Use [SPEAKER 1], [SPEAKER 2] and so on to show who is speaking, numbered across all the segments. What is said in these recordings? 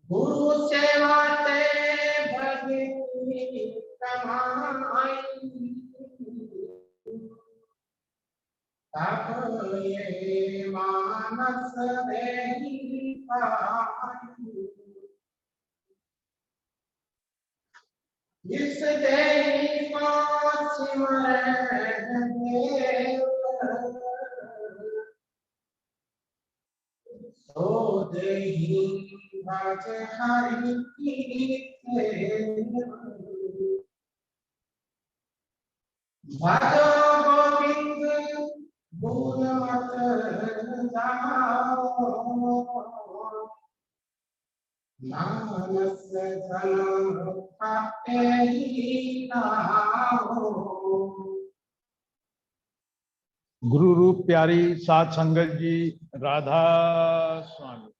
[SPEAKER 1] गुरु सेवा ते भगति कमाई, तब ये मानस देहि पाई। जिस देहि को सिमरन देव, सो देहि भज हरि की खेल। भजो गोविंद गुण मत जाओ, मानस जन्म पाते ही नाओ।
[SPEAKER 2] गुरु रूप प्यारी साध संगत जी, राधा स्वामी।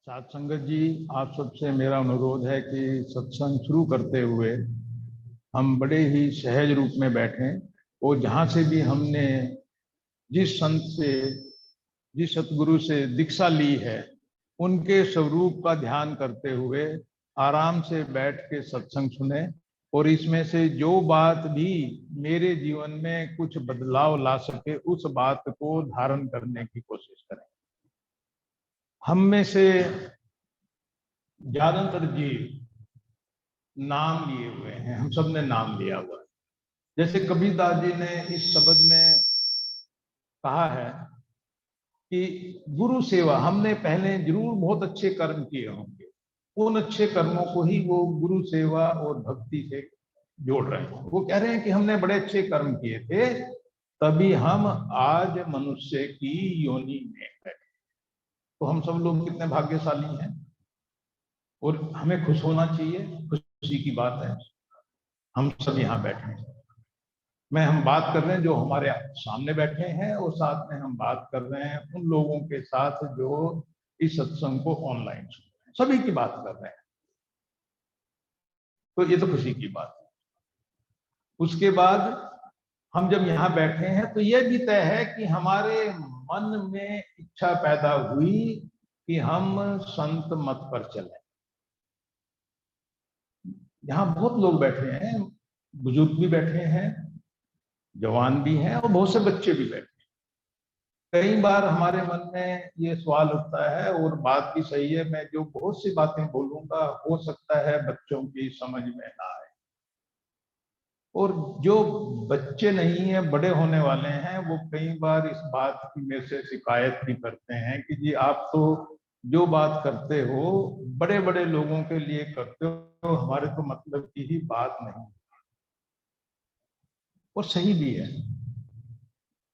[SPEAKER 2] साध संगत जी, आप सबसे मेरा अनुरोध है कि सत्संग शुरू करते हुए हम बड़े ही सहज रूप में बैठें और जहां से भी हमने जिस संत से, जिस सतगुरु से दीक्षा ली है, उनके स्वरूप का ध्यान करते हुए आराम से बैठ के सत्संग सुने और इसमें से जो बात भी मेरे जीवन में कुछ बदलाव ला सके उस बात को धारण करने की कोशिश करें। हम में से ज्यादातर जीव नाम लिए हुए हैं, हम सब ने नाम लिया हुआ है। जैसे कबीरदास जी ने इस शब्द में कहा है कि गुरु सेवा, हमने पहले जरूर बहुत अच्छे कर्म किए होंगे, उन अच्छे कर्मों को ही वो गुरु सेवा और भक्ति से जोड़ रहे हैं। वो कह रहे हैं कि हमने बड़े अच्छे कर्म किए थे, तभी हम आज मनुष्य की योनि में है। तो हम सब लोग कितने भाग्यशाली हैं और हमें खुश होना चाहिए। खुशी की बात है हम सब यहाँ बैठे हैं। हम बात कर रहे हैं जो हमारे सामने बैठे हैं और साथ में हम बात कर रहे हैं उन लोगों के साथ जो इस सत्संग को ऑनलाइन सुन रहे हैं, सभी की बात कर रहे हैं। तो ये तो खुशी की बात है। उसके बाद हम जब यहाँ बैठे हैं तो ये भी तय है कि हमारे मन में इच्छा पैदा हुई कि हम संत मत पर चलें। यहाँ बहुत लोग बैठे हैं, बुजुर्ग भी बैठे हैं, जवान भी हैं और बहुत से बच्चे भी बैठे हैं। कई बार हमारे मन में ये सवाल उठता है और बात भी सही है, मैं जो बहुत सी बातें बोलूंगा हो सकता है बच्चों की समझ में ना आए, और जो बच्चे नहीं है बड़े होने वाले हैं वो कई बार इस बात की मेरे से शिकायत भी करते हैं कि जी आप तो जो बात करते हो बड़े बड़े लोगों के लिए करते हो, हमारे तो मतलब की ही बात नहीं। और सही भी है,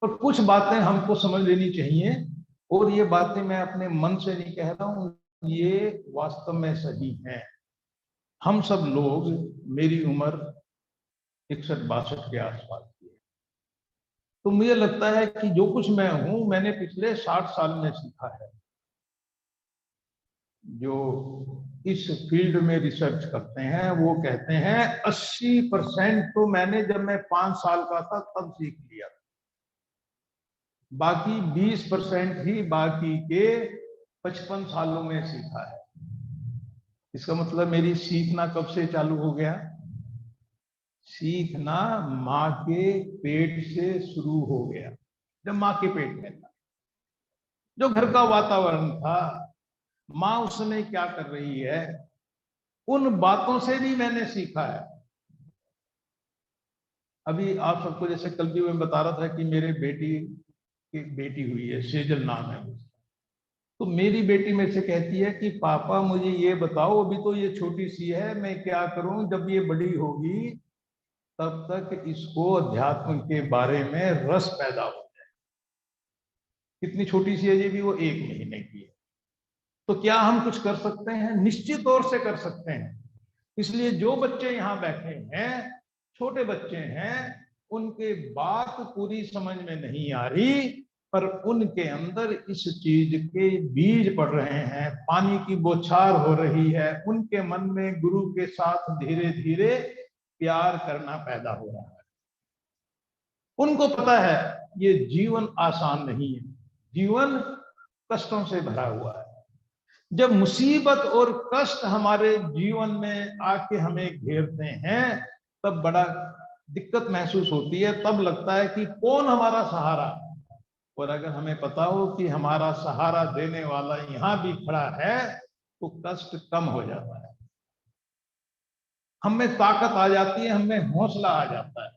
[SPEAKER 2] और कुछ बातें हमको समझ लेनी चाहिए, और ये बातें मैं अपने मन से नहीं कह रहा हूं, ये वास्तव में सही है। हम सब लोग, मेरी उम्र 61-62 के आसपास की है, तो मुझे लगता है कि जो कुछ मैं हूं मैंने पिछले 60 साल में सीखा है। जो इस फील्ड में रिसर्च करते हैं वो कहते हैं 80% तो मैंने जब मैं 5 साल का था तब सीख लिया, बाकी 20% ही बाकी के 55 सालों में सीखा है। इसका मतलब मेरी सीखना कब से चालू हो गया? सीखना माँ के पेट से शुरू हो गया। जब माँ के पेट में था, जो घर का वातावरण था, माँ उस समय क्या कर रही है, उन बातों से भी मैंने सीखा है। अभी आप सबको जैसे कल भी मैं बता रहा था कि मेरे बेटी की बेटी हुई है, सेजल नाम है उसका। तो मेरी बेटी मेरे से कहती है कि पापा मुझे ये बताओ, अभी तो ये छोटी सी है, मैं क्या करूं, जब ये बड़ी होगी तब तक इसको अध्यात्म के बारे में रस पैदा हो जाए। कितनी छोटी सी है ये भी, वो 1 महीने की है। तो क्या हम कुछ कर सकते हैं? निश्चित तौर से कर सकते हैं। इसलिए जो बच्चे यहाँ बैठे हैं, छोटे बच्चे हैं, उनके बात पूरी समझ में नहीं आ रही, पर उनके अंदर इस चीज के बीज पड़ रहे हैं, पानी की बौछार हो रही है, उनके मन में गुरु के साथ धीरे धीरे प्यार करना पैदा हो रहा है। उनको पता है ये जीवन आसान नहीं है, जीवन कष्टों से भरा हुआ है। जब मुसीबत और कष्ट हमारे जीवन में आके हमें घेरते हैं तब बड़ा दिक्कत महसूस होती है, तब लगता है कि कौन हमारा सहारा। और अगर हमें पता हो कि हमारा सहारा देने वाला यहां भी खड़ा है तो कष्ट कम हो जाता है, हमें ताकत आ जाती है, हमें हौसला आ जाता है।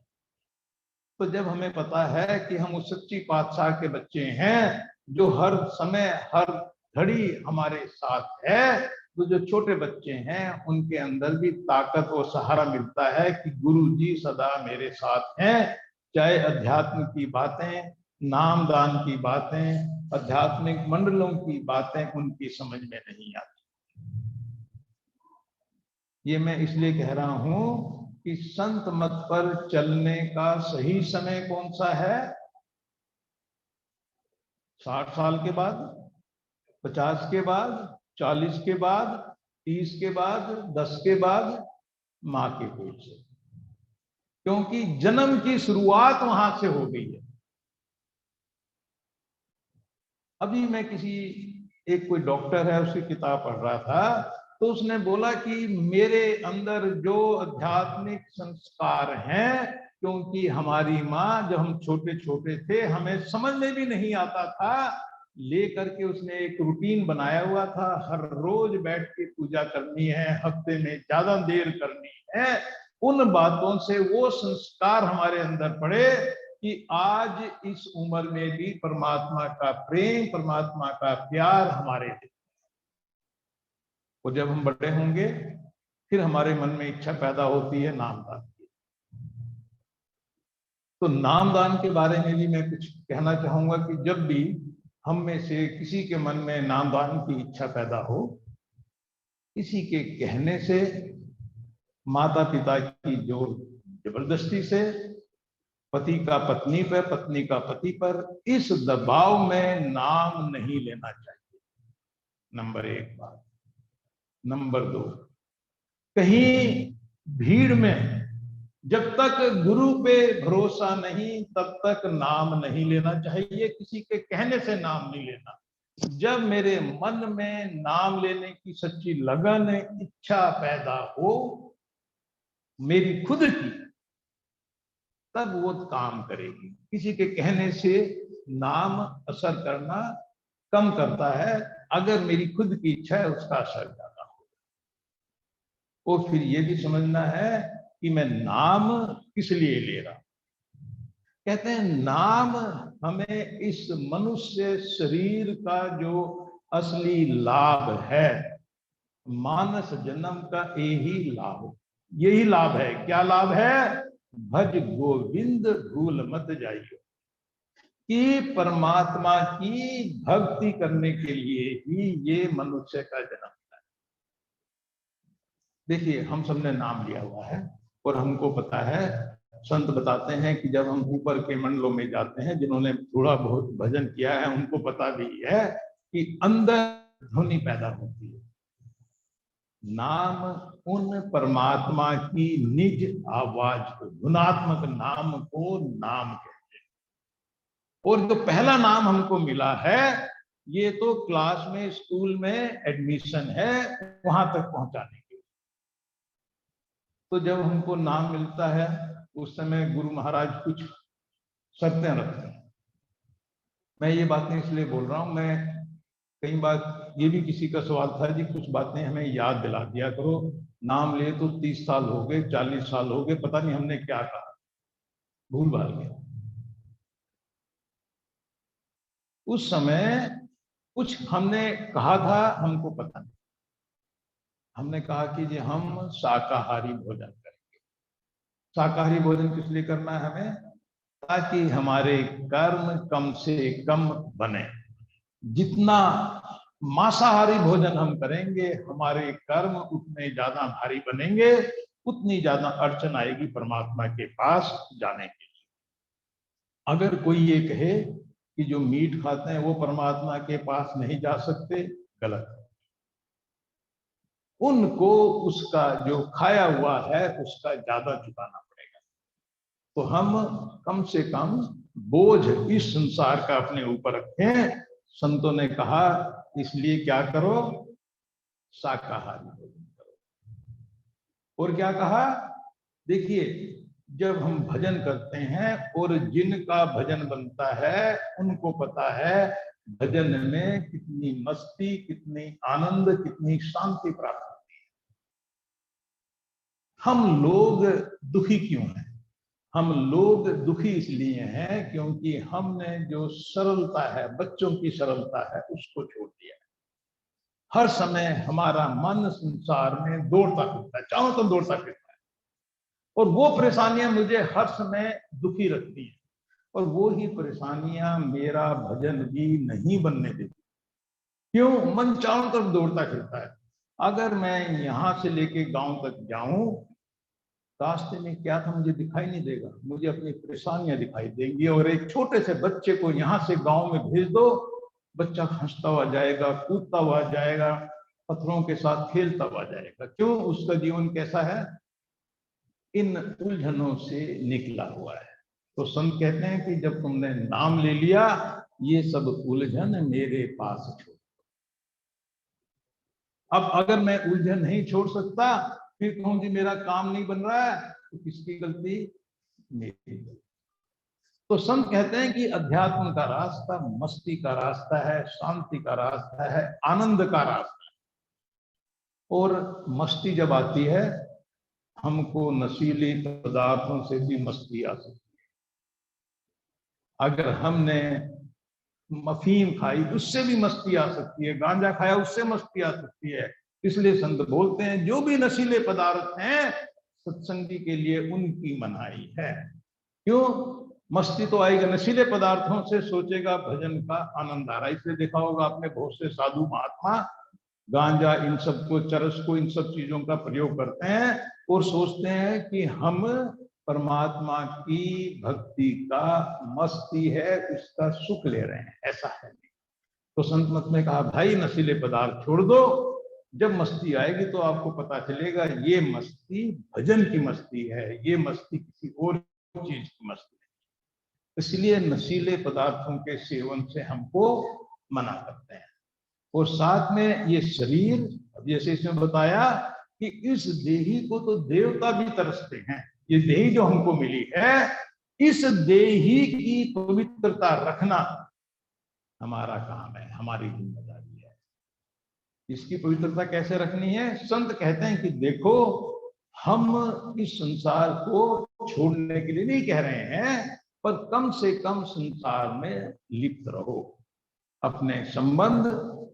[SPEAKER 2] तो जब हमें पता है कि हम उस सच्ची पातशाह के बच्चे हैं जो हर समय हर घड़ी हमारे साथ है, तो जो छोटे बच्चे हैं उनके अंदर भी ताकत और सहारा मिलता है कि गुरु जी सदा मेरे साथ हैं। चाहे अध्यात्म की बातें, नामदान की बातें, आध्यात्मिक मंडलों की बातें उनकी समझ में नहीं आती। ये मैं इसलिए कह रहा हूं कि संत मत पर चलने का सही समय कौन सा है? 60 साल के बाद, 50 के बाद, 40 के बाद, 30 के बाद, 10 के बाद, मां के पेट से, क्योंकि जन्म की शुरुआत वहां से हो गई है। अभी मैं एक कोई डॉक्टर है उसकी किताब पढ़ रहा था, तो उसने बोला कि मेरे अंदर जो आध्यात्मिक संस्कार हैं, क्योंकि हमारी माँ जब हम छोटे छोटे थे हमें समझ में भी नहीं आता था, लेकर के उसने एक रूटीन बनाया हुआ था, हर रोज बैठ के पूजा करनी है, हफ्ते में ज्यादा देर करनी है। उन बातों से वो संस्कार हमारे अंदर पड़े कि आज इस उम्र में भी परमात्मा का प्रेम, परमात्मा का प्यार हमारे दिल। और जब हम बड़े होंगे फिर हमारे मन में इच्छा पैदा होती है नामदान की। तो नामदान के बारे में भी मैं कुछ कहना चाहूंगा कि जब भी हम में से किसी के मन में नामदान की इच्छा पैदा हो, किसी के कहने से, माता पिता की जो जबरदस्ती से, पति का पत्नी पर, पत्नी का पति पर, इस दबाव में नाम नहीं लेना चाहिए। नंबर 1 बात। नंबर 2, कहीं भीड़ में जब तक गुरु पे भरोसा नहीं तब तक नाम नहीं लेना चाहिए, किसी के कहने से नाम नहीं लेना। जब मेरे मन में नाम लेने की सच्ची लगन, इच्छा पैदा हो मेरी खुद की, तब वो काम करेगी। किसी के कहने से नाम असर करना कम करता है, अगर मेरी खुद की इच्छा है उसका असर ज्यादा हो। और फिर ये भी समझना है कि मैं नाम किस लिए ले रहा हूं। कहते हैं नाम हमें इस मनुष्य शरीर का जो असली लाभ है, मानस जन्म का यही लाभ है। क्या लाभ है? भज गोविंद भूल मत जाइयो, कि परमात्मा की भक्ति करने के लिए ही ये मनुष्य का जन्म है। देखिए हम सबने नाम लिया हुआ है और हमको पता है, संत बताते हैं कि जब हम ऊपर के मंडलों में जाते हैं, जिन्होंने थोड़ा बहुत भजन किया है उनको पता भी है कि अंदर ध्वनि पैदा होती है। नाम उन परमात्मा की निज आवाज को, गुणात्मक नाम को नाम कहते हैं। और जो पहला नाम हमको मिला है ये तो क्लास में, स्कूल में एडमिशन है वहां तक पहुंचाने के लिए। तो जब हमको नाम मिलता है उस समय गुरु महाराज कुछ शर्तें रखते हैं। मैं ये बातें इसलिए बोल रहा हूं, मैं कई बार ये भी किसी का सवाल था जी कुछ बातें हमें याद दिला दिया करो, नाम लिए तो 30 साल हो गए, 40 साल हो गए, पता नहीं हमने क्या कहा, भूल भाल गया। उस समय कुछ हमने कहा था हमको पता नहीं। हमने कहा कि जी हम शाकाहारी भोजन करेंगे। शाकाहारी भोजन किस लिए करना है हमें? ताकि हमारे कर्म कम से कम बने। जितना मांसाहारी भोजन हम करेंगे हमारे कर्म उतने ज्यादा भारी बनेंगे, उतनी ज्यादा अड़चन आएगी परमात्मा के पास जाने के लिए। अगर कोई ये कहे कि जो मीट खाते हैं वो परमात्मा के पास नहीं जा सकते, गलत है। उनको उसका जो खाया हुआ है उसका ज्यादा चुकाना पड़ेगा। तो हम कम से कम बोझ इस संसार का अपने ऊपर रखें, संतों ने कहा इसलिए क्या करो, शाकाहारी भोजन करो। और क्या कहा, देखिए जब हम भजन करते हैं और जिनका भजन बनता है उनको पता है भजन में कितनी मस्ती, कितनी आनंद, कितनी शांति प्राप्त होती है। हम लोग दुखी क्यों हैं? हम लोग दुखी इसलिए हैं क्योंकि हमने जो सरलता है, बच्चों की सरलता है, उसको छोड़ दिया है। हर समय हमारा मन संसार में दौड़ता फिरता है, चारों तरफ दौड़ता फिरता है, और वो परेशानियां मुझे हर समय दुखी रखती हैं, और वो ही परेशानियां मेरा भजन भी नहीं बनने देती। क्यों? मन चारों तरफ दौड़ता फिरता है। अगर मैं यहां से लेके गांव तक जाऊं, रास्ते में क्या था मुझे दिखाई नहीं देगा, मुझे अपनी परेशानियां दिखाई देंगी। और एक छोटे से बच्चे को यहां से गांव में भेज दो, बच्चा हंसता हुआ जाएगा, कूदता हुआ जाएगा, पत्थरों के साथ खेलता हुआ जाएगा। क्यों? उसका जीवन कैसा है? इन उलझनों से निकला हुआ है। तो संत कहते हैं कि जब तुमने नाम ले लिया, ये सब उलझन मेरे पास छोड़। अब अगर मैं उलझन नहीं छोड़ सकता, फिर कहूं जी मेरा काम नहीं बन रहा है, तो किसकी गलती? मेरी गलती। तो संत कहते हैं कि अध्यात्म का रास्ता मस्ती का रास्ता है, शांति का रास्ता है, आनंद का रास्ता है। और मस्ती जब आती है, हमको नशीले पदार्थों से भी मस्ती आ सकती है। अगर हमने अफीम खाई उससे भी मस्ती आ सकती है, गांजा खाया उससे मस्ती आ सकती है। इसलिए संत बोलते हैं जो भी नशीले पदार्थ हैं सत्संगी के लिए उनकी मनाही है। क्यों? मस्ती तो आएगा नशीले पदार्थों से, सोचेगा भजन का आनंद आ रहा है। इसलिए देखा होगा आपने बहुत से साधु महात्मा गांजा इन सबको, चरस को, इन सब चीजों का प्रयोग करते हैं और सोचते हैं कि हम परमात्मा की भक्ति का मस्ती है, उसका सुख ले रहे हैं। ऐसा है नहीं। तो संत मत ने कहा भाई नशीले पदार्थ छोड़ दो, जब मस्ती आएगी तो आपको पता चलेगा ये मस्ती भजन की मस्ती है, ये मस्ती किसी और चीज की मस्ती है। इसलिए नशीले पदार्थों के सेवन से हमको मना करते हैं। और साथ में ये शरीर, जैसे इसमें बताया कि इस देही को तो देवता भी तरसते हैं। ये देही जो हमको मिली है, इस देही की पवित्रता रखना हमारा काम है, हमारी जिम्मेदारी है। इसकी पवित्रता कैसे रखनी है? संत कहते हैं कि देखो हम इस संसार को छोड़ने के लिए नहीं कह रहे हैं, पर कम से कम संसार में लिप्त रहो। अपने संबंध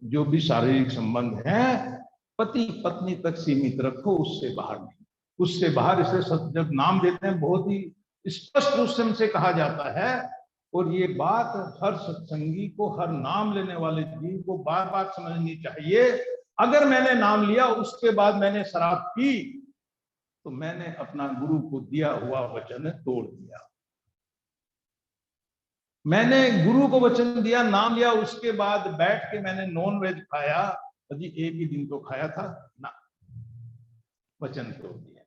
[SPEAKER 2] जो भी शारीरिक संबंध है पति पत्नी तक सीमित रखो, उससे बाहर नहीं। उससे बाहर, इसे जब नाम देते हैं बहुत ही स्पष्ट रूप से हमसे कहा जाता है। और ये बात हर सत्संगी को, हर नाम लेने वाले जीव को बार बार समझनी चाहिए। अगर मैंने नाम लिया उसके बाद मैंने शराब पी, तो मैंने अपना गुरु को दिया हुआ वचन तोड़ दिया। मैंने गुरु को वचन दिया, नाम लिया, उसके बाद बैठ के मैंने नॉन वेज खाया, अजी एक ही दिन तो खाया था ना, वचन तोड़ दिया।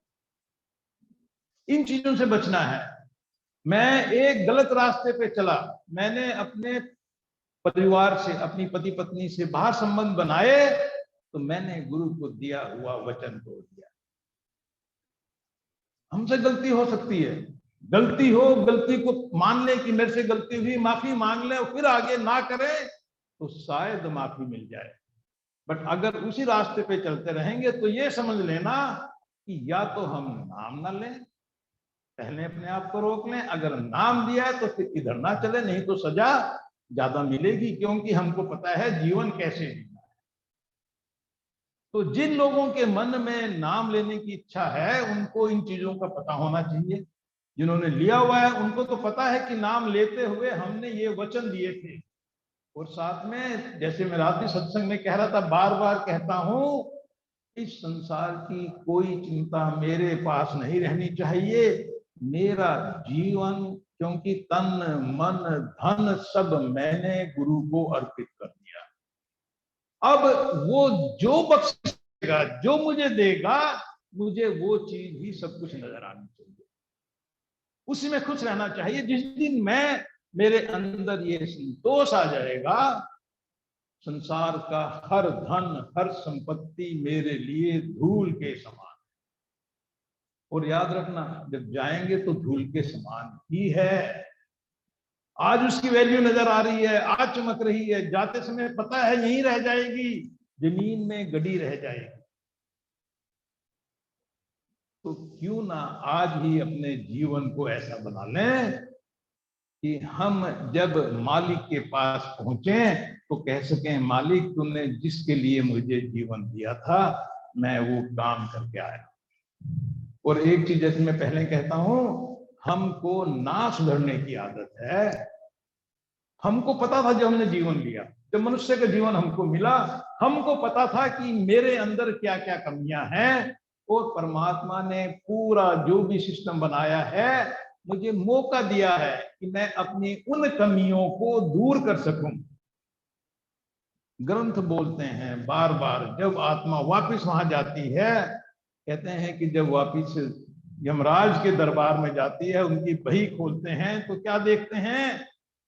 [SPEAKER 2] इन चीजों से बचना है। मैं एक गलत रास्ते पे चला, मैंने अपने परिवार से, अपनी पति पत्नी से बाहर संबंध बनाए, तो मैंने गुरु को दिया हुआ वचन तोड़ दिया। हमसे गलती हो सकती है, गलती हो, गलती को मान ले कि मेरे से गलती हुई, माफी मांग ले, और फिर आगे ना करें तो शायद माफी मिल जाए। बट अगर उसी रास्ते पे चलते रहेंगे तो ये समझ लेना कि या तो हम नाम ना लें, पहले अपने आप को रोक लें, अगर नाम दिया है तो फिर इधर ना चले, नहीं तो सजा ज्यादा मिलेगी। क्योंकि हमको पता है जीवन कैसे जीना है। तो जिन लोगों के मन में नाम लेने की इच्छा है उनको इन चीजों का पता होना चाहिए। जिन्होंने लिया हुआ है उनको तो पता है कि नाम लेते हुए हमने ये वचन दिए थे। और साथ में जैसे मैं रात भी सत्संग में कह रहा था, बार बार कहता हूं, इस संसार की कोई चिंता मेरे पास नहीं रहनी चाहिए। मेरा जीवन, क्योंकि तन मन धन सब मैंने गुरु को अर्पित कर दिया। अब वो जो बख्शेगा, जो मुझे देगा, मुझे वो चीज ही सब कुछ नजर आनी चाहिए, उसी में खुश रहना चाहिए। जिस दिन मैं मेरे अंदर ये संतोष आ जाएगा, संसार का हर धन हर संपत्ति मेरे लिए धूल के समान। और याद रखना, जब जाएंगे तो धूल के समान ही है। आज उसकी वैल्यू नजर आ रही है, आज चमक रही है, जाते समय पता है यहीं रह जाएगी, जमीन में गड़ी रह जाएगी। तो क्यों ना आज ही अपने जीवन को ऐसा बना लें कि हम जब मालिक के पास पहुंचे तो कह सकें, मालिक तूने जिसके लिए मुझे जीवन दिया था मैं वो काम करके आया। और एक चीज जैसे मैं पहले कहता हूं, हमको ना सुधरने की आदत है। हमको पता था जब हमने जीवन लिया, जब मनुष्य का जीवन हमको मिला, हमको पता था कि मेरे अंदर क्या क्या कमियां हैं, और परमात्मा ने पूरा जो भी सिस्टम बनाया है मुझे मौका दिया है कि मैं अपनी उन कमियों को दूर कर सकूं। ग्रंथ बोलते हैं बार बार, जब आत्मा वापस वहां जाती है, कहते हैं कि जब वापस यमराज के दरबार में जाती है, उनकी बही खोलते हैं तो क्या देखते हैं,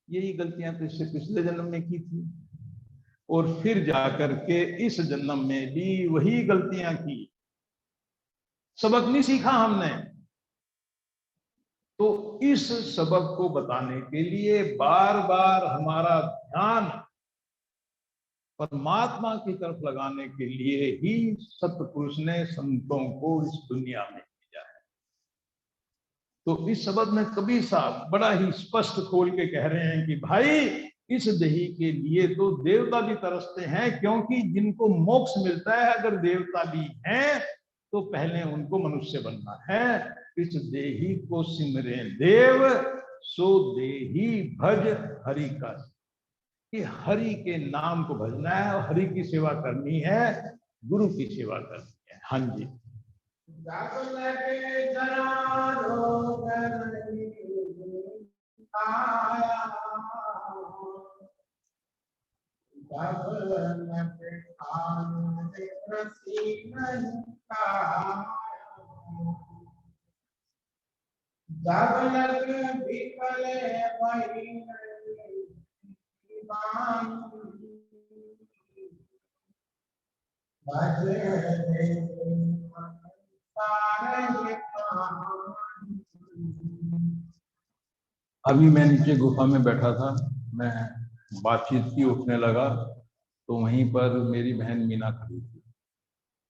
[SPEAKER 2] यही गलतियां तो इससे पिछले जन्म में की थी, और फिर जाकर के इस जन्म में भी वही गलतियां की। सबक नहीं सीखा हमने। तो इस सबक को बताने के लिए बार बार हमारा ध्यान परमात्मा की तरफ लगाने के लिए ही सतपुरुष ने संतों को इस दुनिया में भेजा है। तो इस शब्द में कबीर साहब बड़ा ही स्पष्ट खोल के कह रहे हैं कि भाई इस देही के लिए तो देवता भी तरसते हैं, क्योंकि जिनको मोक्ष मिलता है अगर देवता भी हैं तो पहले उनको मनुष्य बनना है। इस देही को सिमरे देव, सो देही भज हरि का, कि हरि के नाम को भजना है और हरि की सेवा करनी है, गुरु की सेवा करनी है। हाँ जी।
[SPEAKER 1] जब लग विकले वही
[SPEAKER 2] अभी मैं नीचे गुफा में बैठा था, मैं बातचीत की, उठने लगा तो वहीं पर मेरी बहन मीना खड़ी थी।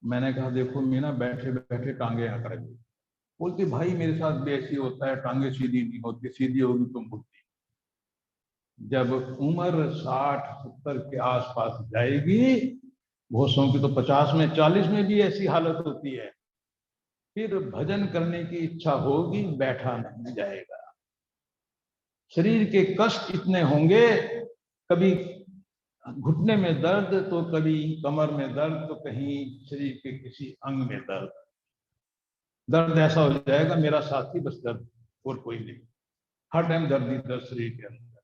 [SPEAKER 2] मैंने कहा देखो मीना, बैठे बैठे टांगे यहाँ कर गई। बोलती भाई मेरे साथ भी ऐसी होता है, टांगे सीधी नहीं होती, सीधी होगी तो मुड़ती। जब उम्र 60-70 के आसपास जाएगी, भोसों की तो 50 में 40 में भी ऐसी हालत होती है, फिर भजन करने की इच्छा होगी, बैठा नहीं जाएगा। शरीर के कष्ट इतने होंगे, कभी घुटने में दर्द तो कभी कमर में दर्द तो कहीं शरीर के किसी अंग में दर्द। दर्द ऐसा हो जाएगा मेरा साथी बस दर्द और कोई नहीं, हर टाइम दर्द ही दर्द शरीर के अंदर।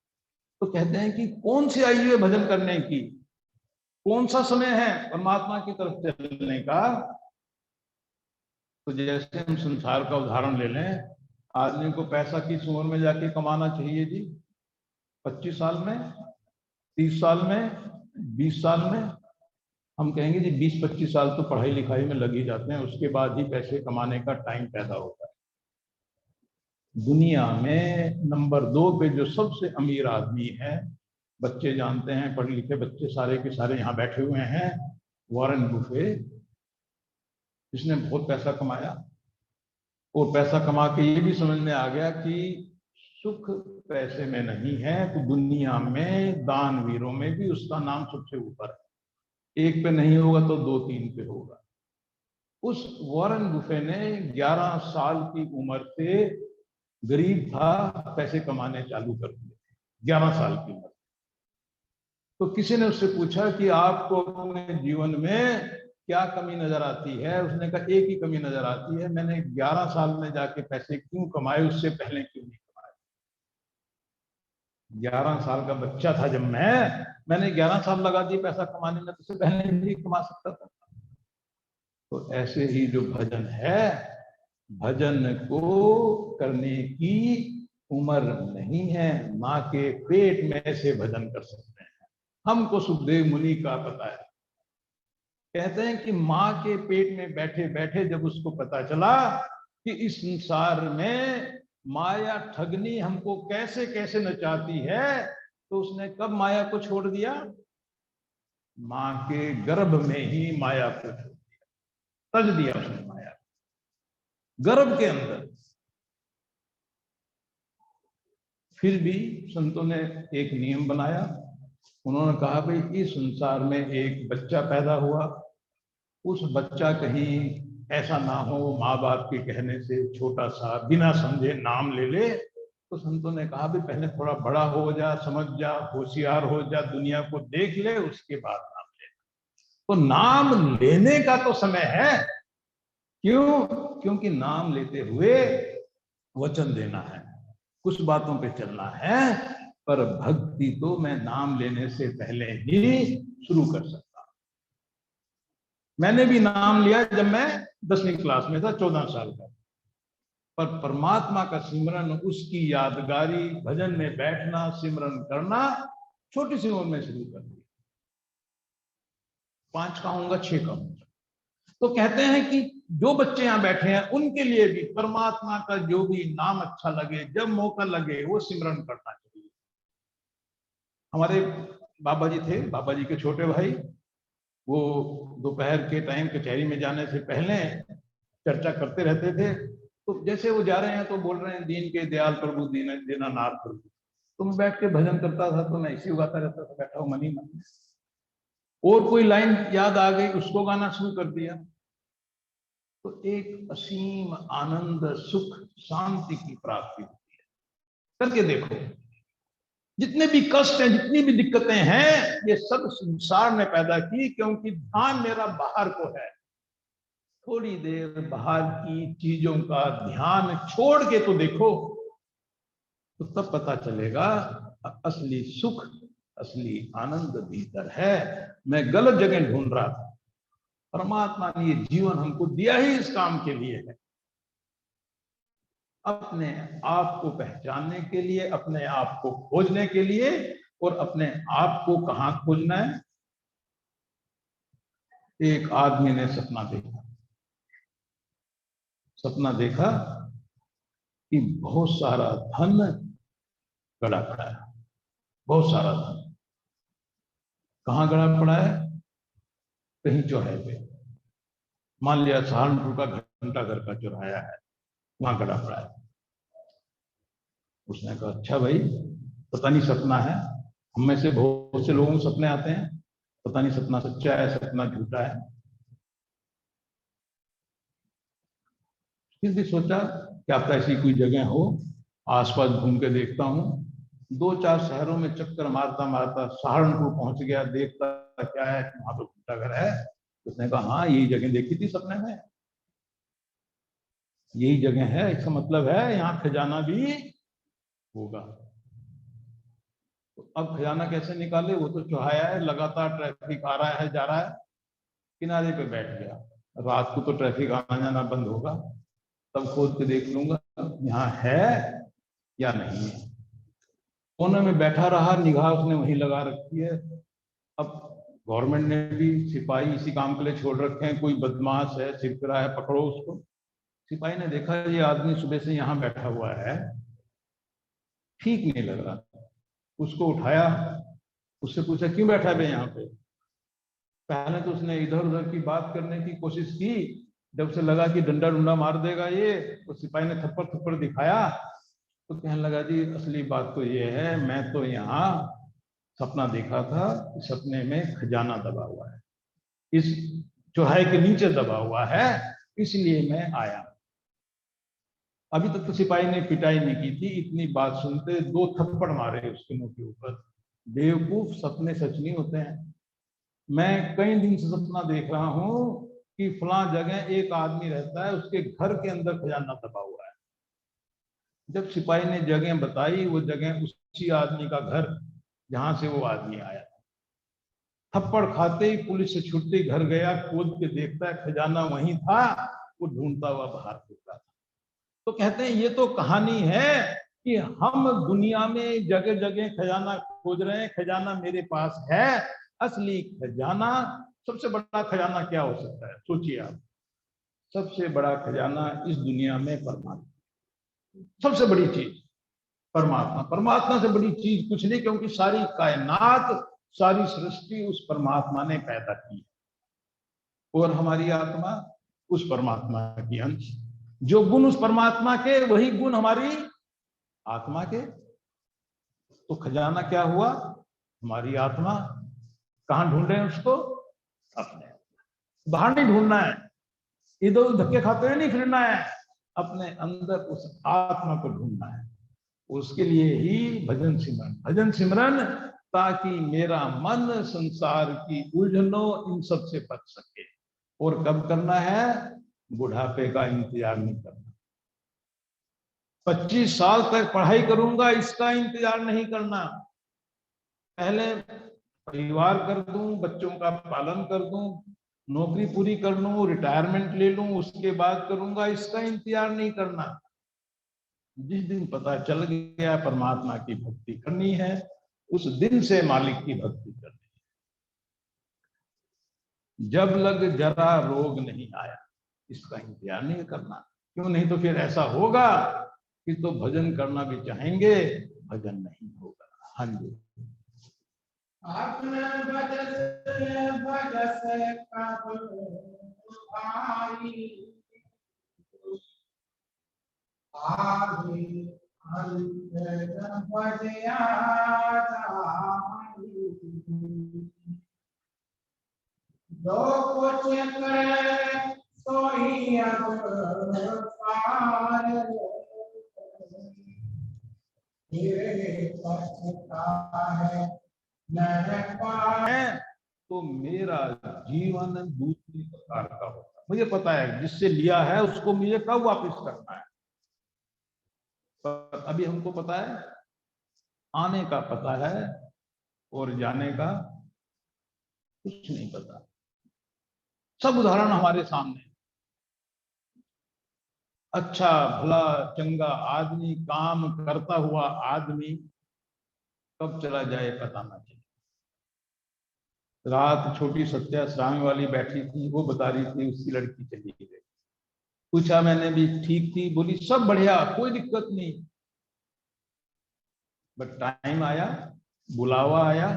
[SPEAKER 2] तो कहते हैं कि कौन सी आयु है भजन करने की, कौन सा समय है परमात्मा की तरफ चलने का। तो जैसे हम संसार का उदाहरण ले लें, आदमी को पैसा किस उम्र में जाके कमाना चाहिए जी? 25 साल में, 30 साल में, 20 साल में। हम कहेंगे जी 20-25 साल तो पढ़ाई लिखाई में लग ही जाते हैं, उसके बाद ही पैसे कमाने का टाइम पैदा होता है। दुनिया में नंबर 2 पे जो सबसे अमीर आदमी है, बच्चे जानते हैं, पढ़े लिखे बच्चे सारे के सारे यहाँ बैठे हुए हैं, वॉरेन बुफे। इसने बहुत पैसा कमाया और पैसा कमा के ये भी समझ में आ गया कि सुख पैसे में नहीं है, तो दुनिया में दानवीरों में भी उसका नाम सबसे ऊपर है। एक पे नहीं होगा तो 2-3 पे होगा। उस वॉरेन बुफे ने 11 साल की उम्र से, गरीब था, पैसे कमाने चालू कर दिए, 11 साल की उम्र। तो किसी ने उससे पूछा कि आपको अपने जीवन में क्या कमी नजर आती है? उसने कहा एक ही कमी नजर आती है, मैंने 11 साल में जाके पैसे क्यों कमाए, उससे पहले क्यों नहीं कमाए। 11 साल का बच्चा था जब मैंने 11 साल लगा दिए पैसा कमाने में, तो उससे पहले नहीं कमा सकता था। तो ऐसे ही जो भजन है, भजन को करने की उम्र नहीं है, माँ के पेट में से भजन कर सकते हैं। हमको सुखदेव मुनि का पता है, कहते हैं कि माँ के पेट में बैठे बैठे जब उसको पता चला कि इस संसार में माया ठगनी हमको कैसे कैसे नचाती है, तो उसने कब माया को छोड़ दिया? माँ के गर्भ में ही माया को छोड़ दिया, तज दिया उसने माया गर्भ के अंदर। फिर भी संतों ने एक नियम बनाया, उन्होंने कहा भाई इस संसार में एक बच्चा पैदा हुआ, उस बच्चा कहीं ऐसा ना हो माँ बाप के कहने से छोटा सा बिना समझे नाम ले ले। तो संतों ने कहा भी पहले थोड़ा बड़ा हो जा, समझ जा, होशियार हो जा, दुनिया को देख ले, उसके बाद नाम ले। तो नाम लेने का तो समय है। क्यों? क्योंकि नाम लेते हुए वचन देना है, कुछ बातों पे चलना है, पर भक्ति तो मैं नाम लेने से पहले ही शुरू कर सकता। मैंने भी नाम लिया जब मैं 10वीं क्लास में था, 14 साल का, पर परमात्मा का सिमरन, उसकी यादगारी, भजन में बैठना, सिमरन करना छोटी सी उम्र में शुरू कर दिया। 5 कहूंगा, 6 कहूंगा। तो कहते हैं कि जो बच्चे यहां बैठे हैं उनके लिए भी परमात्मा का जो भी नाम अच्छा लगे, जब मौका लगे वो सिमरन करना चाहिए। हमारे बाबा जी थे, बाबा जी के छोटे भाई, वो दोपहर के टाइम कचहरी में जाने से पहले चर्चा करते रहते थे। तो जैसे वो जा रहे हैं तो बोल रहे हैं दीन के दयाल प्रभु दीन देना नाथ प्रभु। तो मैं बैठ के भजन करता था, तो मैं इसी गाता रहता था, बैठा हूं मन ही मन। और कोई लाइन याद आ गई, उसको गाना शुरू कर दिया। तो एक असीम आनंद, सुख, शांति की प्राप्ति होती है। करके देखो, जितने भी कष्ट हैं, जितनी भी दिक्कतें हैं, ये सब संसार ने पैदा की, क्योंकि ध्यान मेरा बाहर को है। थोड़ी देर बाहर की चीजों का ध्यान छोड़ के तो देखो, तो तब पता चलेगा असली सुख, असली आनंद भीतर है। मैं गलत जगह ढूंढ रहा था। परमात्मा ने ये जीवन हमको दिया ही इस काम के लिए है, अपने आप को पहचानने के लिए, अपने आप को खोजने के लिए। और अपने आप को कहां खोजना है? एक आदमी ने सपना देखा, सपना देखा कि बहुत सारा धन गड़ा पड़ा है, बहुत सारा धन। कहां गड़ा पड़ा है? कहीं चौराहे पे, मान लिया सहारनपुर का घंटा घर का चौराहा है, वहां गड़ा पड़ा है। उसने कहा अच्छा भाई, पता नहीं सपना है, हम में से बहुत से लोगों को सपने आते हैं, पता नहीं सपना सच्चा है, सपना झूठा है। फिर भी सोचा क्या पता ऐसी कोई जगह हो, आसपास घूम के देखता हूँ। 2-4 शहरों में चक्कर मारता मारता सहारनपुर पहुंच गया, देखता क्या है, वहां तो घंटा घर है। उसने कहा हाँ यही जगह देखी थी सपने में, यही जगह है, इसका मतलब है यहाँ खजाना भी होगा। तो अब खजाना कैसे निकाले? वो तो चौराया है, लगातार ट्रैफिक आ रहा है जा रहा है, किनारे पे बैठ गया। रात को तो ट्रैफिक आना जाना बंद होगा, तब खोद के देख लूंगा यहाँ है या नहीं है। कोने में बैठा रहा, निगाह उसने वहीं लगा रखी है। अब गवर्नमेंट ने भी सिपाही इसी काम के लिए छोड़ रखे हैं, कोई बदमाश है, सिरकिरा है, पकड़ो उसको। सिपाही ने देखा ये आदमी सुबह से यहाँ बैठा हुआ है, ठीक नहीं लग रहा, उसको उठाया, उससे पूछा क्यों बैठा है यहाँ पे। पहले तो उसने इधर उधर की बात करने की कोशिश की, जब से लगा कि डंडा डुंडा मार देगा ये, तो सिपाही ने थप्पड़ थप्पड़ दिखाया। तो कहने लगा जी असली बात तो ये है, मैं तो यहाँ सपना देखा था, सपने में खजाना दबा हुआ है, इस चौराहे के नीचे दबा हुआ है, इसलिए मैं आया। अभी तक तो सिपाही ने पिटाई नहीं की थी, इतनी बात सुनते 2 थप्पड़ मारे उसके मुंह के ऊपर। बेवकूफ, सपने सच नहीं होते हैं। मैं कई दिन से सपना देख रहा हूं कि फलां जगह एक आदमी रहता है, उसके घर के अंदर खजाना दबा हुआ है। जब सिपाही ने जगह बताई, वो जगह उसी आदमी का घर जहां से वो आदमी आया। थप्पड़ खाते ही पुलिस से छुट्टी, घर गया, खोद के देखता है खजाना वहीं था, वो ढूंढता हुआ बाहर निकला था। तो कहते हैं ये तो कहानी है कि हम दुनिया में जगह जगह खजाना खोज रहे हैं, खजाना मेरे पास है। असली खजाना, सबसे बड़ा खजाना क्या हो सकता है? सोचिए आप। सबसे बड़ा खजाना इस दुनिया में परमात्मा, सबसे बड़ी चीज परमात्मा। परमात्मा से बड़ी चीज कुछ नहीं, क्योंकि सारी कायनात, सारी सृष्टि उस परमात्मा ने पैदा की है। और हमारी आत्मा उस परमात्मा की अंश, जो गुण उस परमात्मा के वही गुण हमारी आत्मा के। तो खजाना क्या हुआ? हमारी आत्मा। कहां ढूंढे उसको? अपने, बाहर नहीं ढूंढना है, इधर उधर धक्के खाते हुए नहीं फिरना है, अपने अंदर उस आत्मा को ढूंढना है। उसके लिए ही भजन सिमरन, भजन सिमरन, ताकि मेरा मन संसार की उलझनों इन सब से बच सके। और कब करना है? बुढ़ापे का इंतजार नहीं करना। 25 साल तक पढ़ाई करूंगा, इसका इंतजार नहीं करना। पहले परिवार कर दूं, बच्चों का पालन कर दूं, नौकरी पूरी कर लूं, रिटायरमेंट ले लूं, उसके बाद करूंगा, इसका इंतजार नहीं करना। जिस दिन पता चल गया परमात्मा की भक्ति करनी है, उस दिन से मालिक की भक्ति करनी है। जब लग जरा रोग नहीं आया, इसका इंतजार नहीं करना। क्यों? नहीं तो फिर ऐसा होगा कि तो भजन करना भी चाहेंगे, भजन नहीं होगा। हाँ जी।
[SPEAKER 1] आपने भजस भजस कब आई, आगे अंतर भजया जाई। जो कुछ करे सोई अब पार, मेरे पछता है
[SPEAKER 2] है तो मेरा जीवन दूसरी प्रकार का होता है। मुझे पता है जिससे लिया है उसको मुझे कब वापस करना है, पर अभी हमको पता है, आने का पता है और जाने का कुछ नहीं पता। सब उदाहरण हमारे सामने। अच्छा भला चंगा आदमी, काम करता हुआ आदमी कब चला जाए पता ना चले। रात छोटी सत्या स्वामी वाली बैठी थी, वो बता रही थी उसकी लड़की चली गई। पूछा मैंने भी, ठीक थी? बोली सब बढ़िया, कोई दिक्कत नहीं, बट टाइम आया, बुलावा आया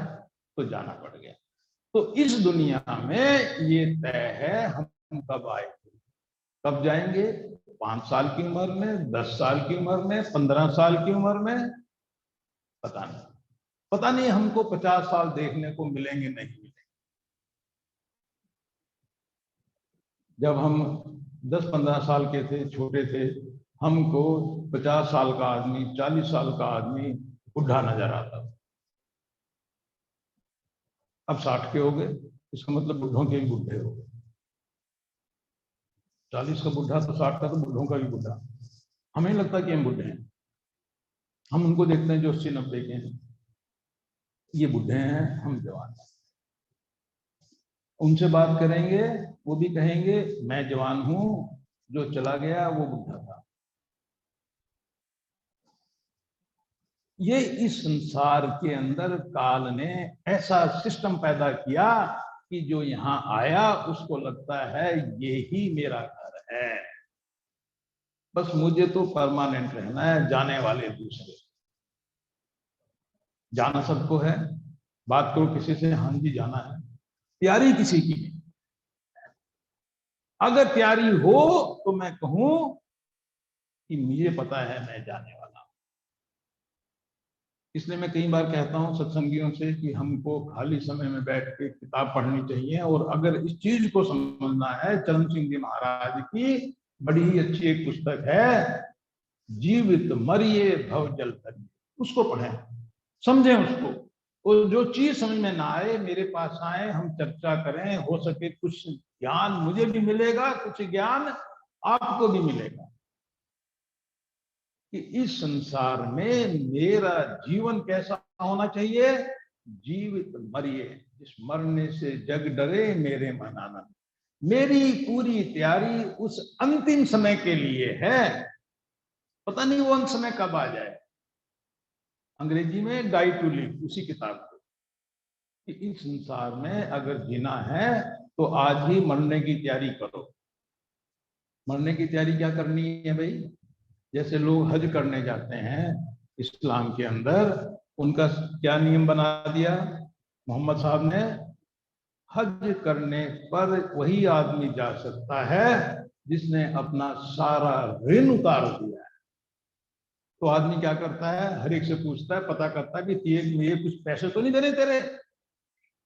[SPEAKER 2] तो जाना पड़ गया। तो इस दुनिया में ये तय है हम कब आए, कब जाएंगे। 5 साल की उम्र में, 10 साल की उम्र में, 15 साल की उम्र में, पता नहीं। पता नहीं हमको 50 साल देखने को मिलेंगे नहीं मिलेंगे। जब हम 10-15 साल के थे, छोटे थे, हमको 50 साल का आदमी, 40 साल का आदमी बुढ़ा नजर आता था। अब 60 के हो गए, इसका मतलब बुढ़ों के भी बुढ़े हो गए। 40 का बुढ़ा तो 60 का तो बुढ़ों का भी बुढ़ा। हमें लगता कि हम बुढ़े हैं। हम उनको देखते हैं जो 80-90 के हैं, ये बुढ़े हैं, हम जवान हैं। उनसे बात करेंगे, वो भी कहेंगे मैं जवान हूं, जो चला गया वो बुढ़ा था। ये इस संसार के अंदर काल ने ऐसा सिस्टम पैदा किया कि जो यहां आया उसको लगता है ये ही मेरा घर है, बस मुझे तो परमानेंट रहना है, जाने वाले दूसरे। जाना सबको है, बात करो किसी से, हाँ जी जाना है, तैयारी किसी की नहीं। अगर तैयारी हो तो मैं कहूं कि मुझे पता है मैं जाने वाला हूं। इसलिए मैं कई बार कहता हूं सत्संगियों से कि हमको खाली समय में बैठ के किताब पढ़नी चाहिए। और अगर इस चीज को समझना है, चरण सिंह जी महाराज की बड़ी ही अच्छी एक पुस्तक है, जीवित मरिए भव जल तरिए, उसको पढ़ें, समझें उसको। और जो चीज समझ में ना आए मेरे पास आए, हम चर्चा करें, हो सके कुछ ज्ञान मुझे भी मिलेगा, कुछ ज्ञान आपको भी मिलेगा कि इस संसार में मेरा जीवन कैसा होना चाहिए। जीवित मरिए, जिस मरने से जग डरे मेरे मन आनंद। मेरी पूरी तैयारी उस अंतिम समय के लिए है, पता नहीं वो अंत समय कब आ जाए। अंग्रेजी में डाई टू लिव, उसी किताब को, कि इस संसार में अगर जीना है तो आज ही मरने की तैयारी करो। मरने की तैयारी क्या करनी है भाई? जैसे लोग हज करने जाते हैं इस्लाम के अंदर, उनका क्या नियम बना दिया मोहम्मद साहब ने? हज करने पर वही आदमी जा सकता है जिसने अपना सारा ऋण उतार दिया है। तो आदमी क्या करता है, हर एक से पूछता है, पता करता है कि ये कुछ पैसे तो नहीं देने तेरे,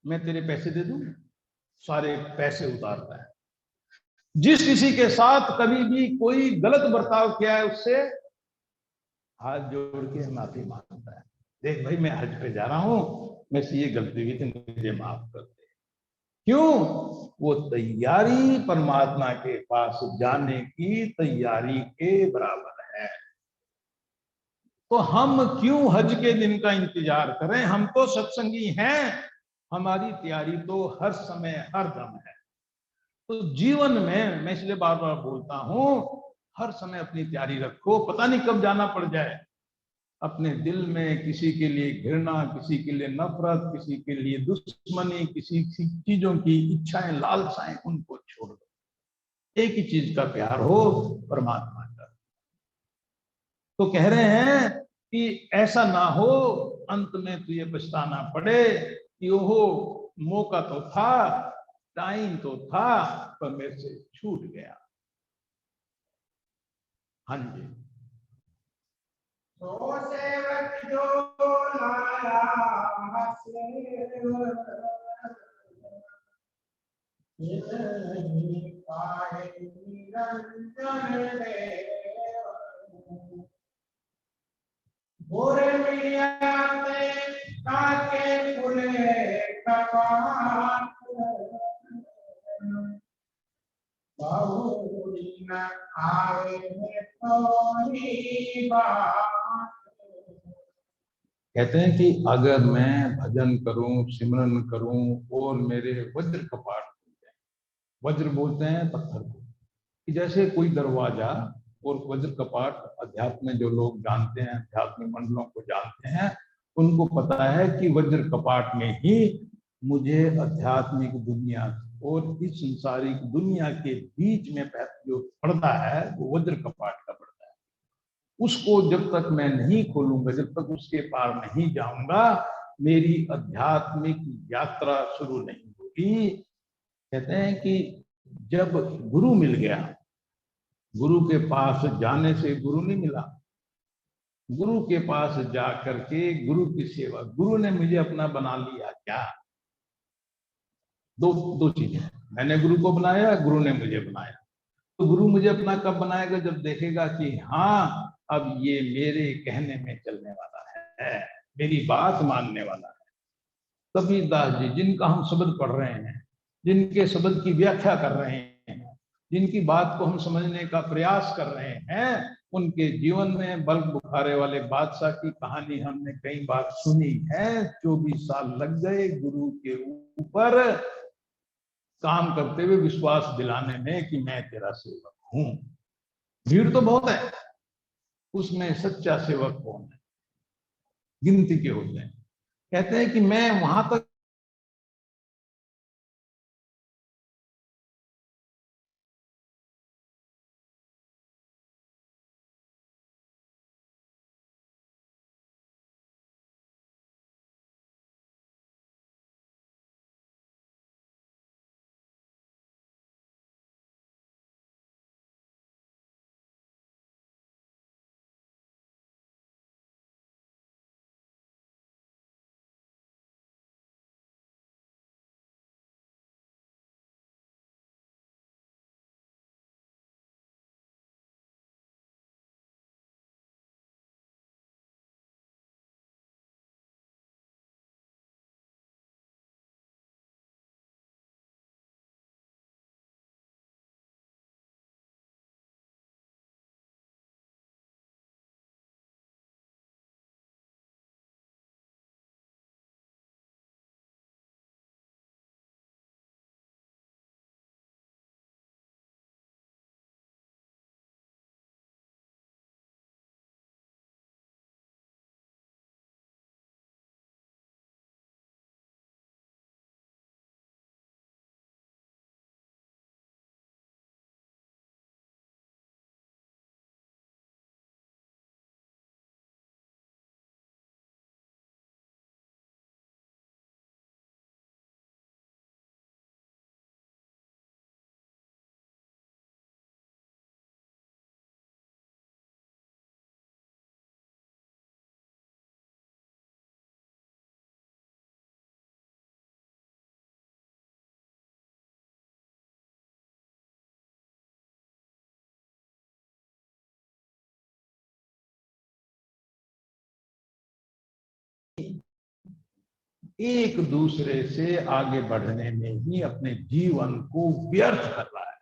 [SPEAKER 2] मैं तेरे पैसे दे दूं। सारे पैसे उतारता है। जिस किसी के साथ कभी भी कोई गलत बर्ताव किया है उससे हाथ जोड़ के माफी मांगता है, देख भाई मैं हज पे जा रहा हूं, मैं से ये गलती हुई थी, मुझे माफ कर दे। क्यों? वो तैयारी परमात्मा के पास जाने की तैयारी के बराबर है। तो हम क्यों हज के दिन का इंतजार करें? हम तो सत्संगी हैं, हमारी तैयारी तो हर समय हर दम है। तो जीवन में मैं इसलिए बार बार बोलता हूं, हर समय अपनी तैयारी रखो, पता नहीं कब जाना पड़ जाए। अपने दिल में किसी के लिए घृणा, किसी के लिए नफरत, किसी के लिए दुश्मनी, किसी चीजों की इच्छाएं, लालसाएं, उनको छोड़ दो। एक ही चीज का प्यार हो, परमात्मा का। तो कह रहे हैं कि ऐसा ना हो अंत में तुझे पछताना पड़े कि ओहो मौका तो था, टाइम तो था, पर मेरे से छूट गया। हाँ जी।
[SPEAKER 1] तो सेवक जो लाया हसे पाए निरंजन देव भोरे मिलियाते काके फुले कपाट बहुरी न आवे तो ही बात।
[SPEAKER 2] कहते हैं कि अगर मैं भजन करूं, सिमरन करूं और मेरे वज्र कपाट खुल जाए, वज्र बोलते हैं पत्थर को, कि जैसे कोई दरवाजा और वज्र कपाट, अध्यात्म में जो लोग जानते हैं, अध्यात्मिक मंडलों को जानते हैं, उनको पता है कि वज्र कपाट में ही मुझे आध्यात्मिक दुनिया और इस संसारिक दुनिया के बीच में जो पर्दा है वो वज्र कपाट का पर्दा है। उसको जब तक मैं नहीं खोलूंगा, जब तक उसके पार नहीं जाऊंगा, मेरी आध्यात्मिक यात्रा शुरू नहीं होगी। कहते हैं कि जब गुरु मिल गया, गुरु के पास जाने से गुरु नहीं मिला, गुरु के पास जा करके गुरु की सेवा, गुरु ने मुझे अपना बना लिया क्या? दो दो चीजें, मैंने गुरु को बनाया, गुरु ने मुझे बनाया। तो गुरु मुझे अपना कब बनाएगा? जब देखेगा कि हाँ अब ये मेरे कहने में चलने वाला है, मेरी बात मानने वाला है। कबीरदास जी जिनका हम शब्द पढ़ रहे हैं, जिनके शब्द की व्याख्या कर रहे हैं, जिनकी बात को हम समझने का प्रयास कर रहे हैं, उनके जीवन में बल्ब बुखारे वाले बादशाह की कहानी हमने कई बार सुनी है। 24 साल लग गए गुरु के ऊपर काम करते हुए विश्वास दिलाने में कि मैं तेरा सेवक हूं। भीड़ तो बहुत है, उसमें सच्चा सेवक कौन है? गिनती के होते हैं। कहते हैं कि मैं वहां तक एक दूसरे से आगे बढ़ने में ही अपने जीवन को व्यर्थ कर रहा है।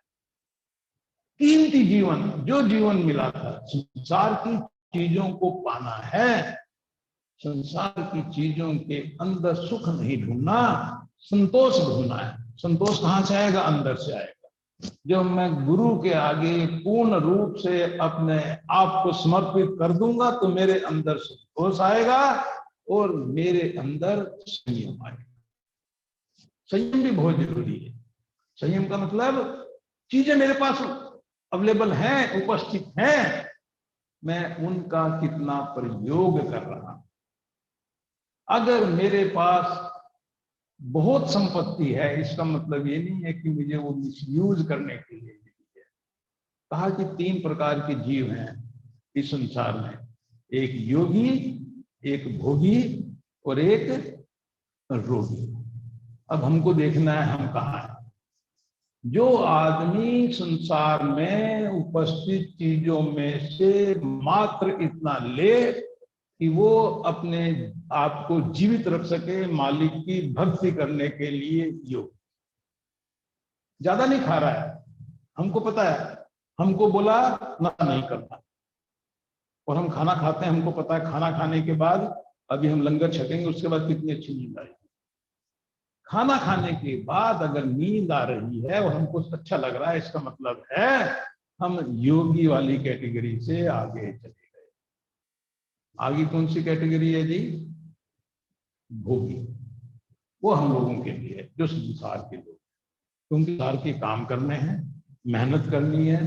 [SPEAKER 2] कीमती जीवन, जो जीवन मिला था, संसार की चीजों को पाना है, संसार की चीजों के अंदर सुख नहीं ढूंढना, संतोष ढूंढना है। संतोष कहां से आएगा? अंदर से आएगा। जब मैं गुरु के आगे पूर्ण रूप से अपने आप को समर्पित कर दूंगा तो मेरे अंदर संतोष आएगा और मेरे अंदर संयम आएगा। संयम भी बहुत जरूरी है। संयम का मतलब चीजें मेरे पास अवेलेबल हैं, उपस्थित हैं, मैं उनका कितना प्रयोग कर रहा हूं। अगर मेरे पास बहुत संपत्ति है, इसका मतलब ये नहीं है कि मुझे वो मिसयूज करने के लिए मिली है। कहा कि 3 प्रकार के जीव हैं इस संसार में, एक योगी, एक भोगी और एक रोगी। अब हमको देखना है हम कहाँ हैं। जो आदमी संसार में उपस्थित चीजों में से मात्र इतना ले कि वो अपने आप को जीवित रख सके, मालिक की भक्ति करने के लिए योग, ज्यादा नहीं खा रहा है। हमको पता है, हमको बोला ना नहीं करना, और हम खाना खाते हैं, हमको पता है खाना खाने के बाद अभी हम लंगर छकेंगे, उसके बाद कितनी अच्छी नींद आएगी। खाना खाने के बाद अगर नींद आ रही है और हमको अच्छा लग रहा है, इसका मतलब है हम योगी वाली कैटेगरी से आगे चले गए। आगे कौन सी कैटेगरी है जी? भोगी। वो हम लोगों के लिए है, जो संसार के लोग, क्योंकि संसार के काम करने हैं, मेहनत करनी है,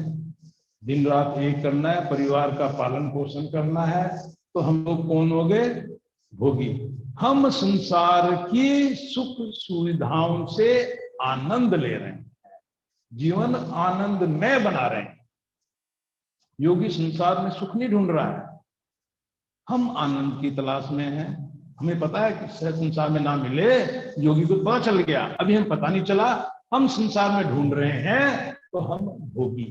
[SPEAKER 2] दिन रात एक करना है, परिवार का पालन पोषण करना है, तो हम लोग कौन हो गए? भोगी। हम संसार की सुख सुविधाओं से आनंद ले रहे हैं, जीवन आनंदमय बना रहे हैं। योगी संसार में सुख नहीं ढूंढ रहा है, हम आनंद की तलाश में हैं। हमें पता है कि संसार में ना मिले, योगी को पता चल गया, अभी हम पता नहीं चला, हम संसार में ढूंढ रहे हैं, तो हम भोगी।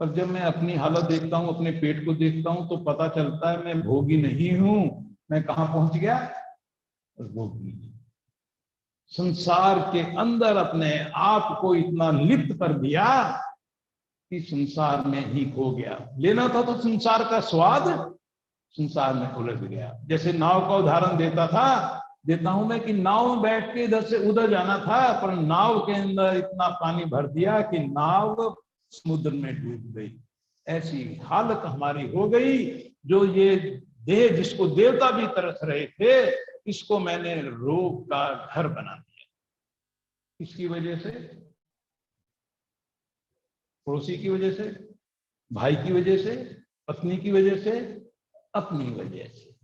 [SPEAKER 2] पर जब मैं अपनी हालत देखता हूं, अपने पेट को देखता हूं, तो पता चलता है मैं भोगी नहीं हूं। मैं कहां पहुंच गया? भोगी। संसार के अंदर अपने आप को इतना लिप्त कर दिया कि संसार में ही खो गया। लेना था तो संसार का स्वाद, संसार में उलझ गया। जैसे नाव का उदाहरण देता हूं मैं कि नाव में बैठ के इधर से उधर जाना था, पर नाव के अंदर इतना पानी भर दिया कि नाव समुद्र में डूब गई। ऐसी हालत हमारी हो गई। जो ये देह जिसको देवता भी तरस रहे थे, इसको मैंने रोग का घर बना दिया। किसकी वजह से? पड़ोसी की वजह से, भाई की वजह से, पत्नी की वजह से, अपनी वजह से।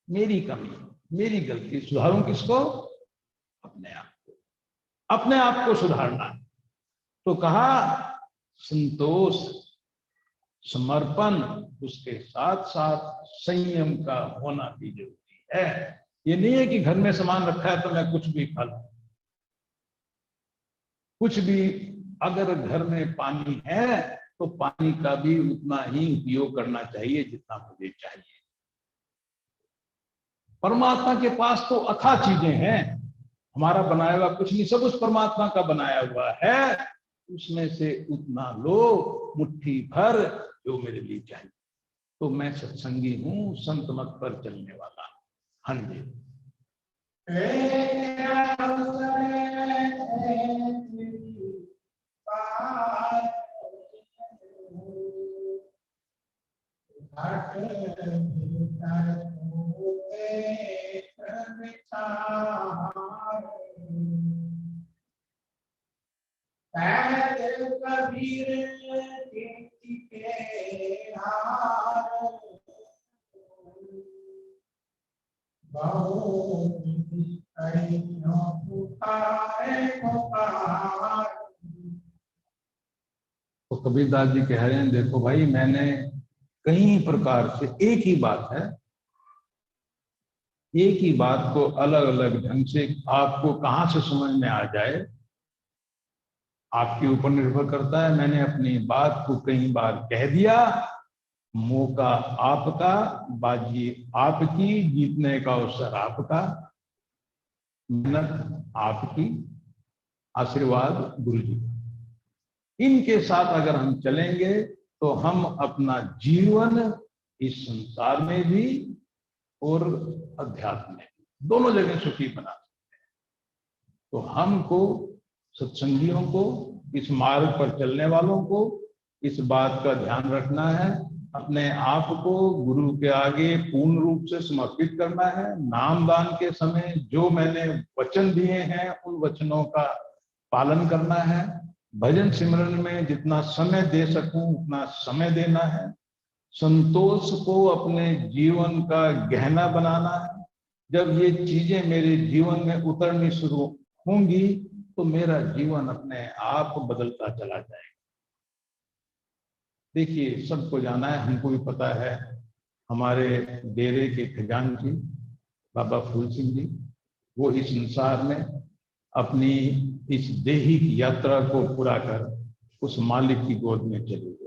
[SPEAKER 2] मेरी कमी, मेरी गलती। सुधारूं किसको? अपने आप को। अपने आप को सुधारना है। तो कहा संतोष, समर्पण, उसके साथ साथ संयम का होना भी जरूरी है। ये नहीं है कि घर में सामान रखा है तो मैं कुछ भी खा लूं। कुछ भी, अगर घर में पानी है तो पानी का भी उतना ही उपयोग करना चाहिए जितना मुझे चाहिए। परमात्मा के पास तो अथाह चीजें हैं, हमारा बनाया हुआ कुछ नहीं, सब उस परमात्मा का बनाया हुआ है। उसमें से उतना लो, मुट्ठी भर, जो मेरे लिए चाहिए। तो मैं सत्संगी हूं, संत मत पर चलने वाला। हाँ जी।
[SPEAKER 1] कबीर
[SPEAKER 2] तो कबीरदास जी कह रहे हैं, देखो भाई, मैंने कई प्रकार से, एक ही बात है, एक ही बात को अलग अलग ढंग से आपको कहां से समझ में आ जाए, आपके ऊपर निर्भर करता है। मैंने अपनी बात को कई बार कह दिया, मौका आपका, बाजी आपकी, जीतने का अवसर आपका, मेहनत आपकी, आशीर्वाद गुरु जी। इनके साथ अगर हम चलेंगे तो हम अपना जीवन इस संसार में भी और अध्यात्म में दोनों जगह सुखी बना सकते हैं। तो हमको, सत्संगियों को, इस मार्ग पर चलने वालों को इस बात का ध्यान रखना है, अपने आप को गुरु के आगे पूर्ण रूप से समर्पित करना है। नामदान के समय जो मैंने वचन दिए हैं उन वचनों का पालन करना है। भजन सिमरन में जितना समय दे सकूं उतना समय देना है। संतोष को अपने जीवन का गहना बनाना है। जब ये चीजें मेरे जीवन में उतरनी शुरू होंगी तो मेरा जीवन अपने आप बदलता चला जाएगा। देखिए, सबको जाना है, हमको भी पता है, हमारे डेरे के खजानची बाबा फूल सिंह जी, वो इस संसार में अपनी इस देही की यात्रा को पूरा कर उस मालिक की गोद में चले गए।